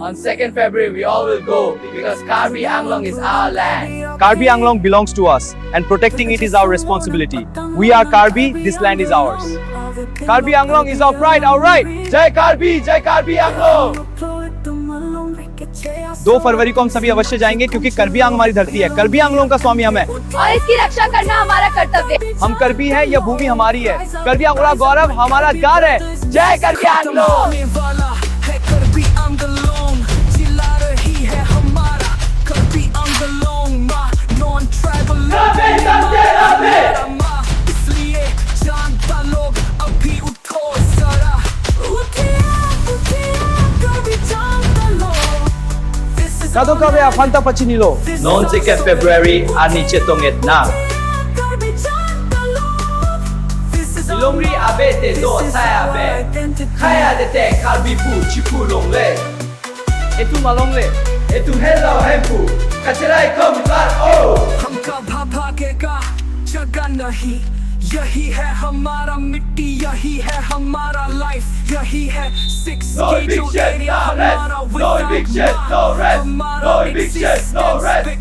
On 2nd February, we all will go because Karbi Anglong is our land. Karbi Anglong belongs to us and protecting it is our responsibility. We are Karbi, this land is ours. Karbi Anglong is our pride, our right. Jai Karbi Anglong! 2 फरवरी को हम सभी अवश्य जाएंगे क्योंकि करबी आंग हमारी धरती है, करबी आंगलों का स्वामी हम है और इसकी रक्षा करना हमारा कर्तव्य। हम करबी है, यह भूमि हमारी है, करबी आंगलों गौरव हमारा अधिकार है। जय करबी Anglong! Kado kabe afanta pachinilo. Non 2nd February ani chetongit na. Ilongri abete do saya be. Kaya dete Karbi pu chipu longle. Etu malongle. Etu hello hempu. Kachirai kom kar o. हमका भागेगा जगह नहीं, यही है हमारा मिट्टी, यही है हमारा लाइफ, यही है 6 No eviction, no rest. No eviction, no rest. No eviction, no rest.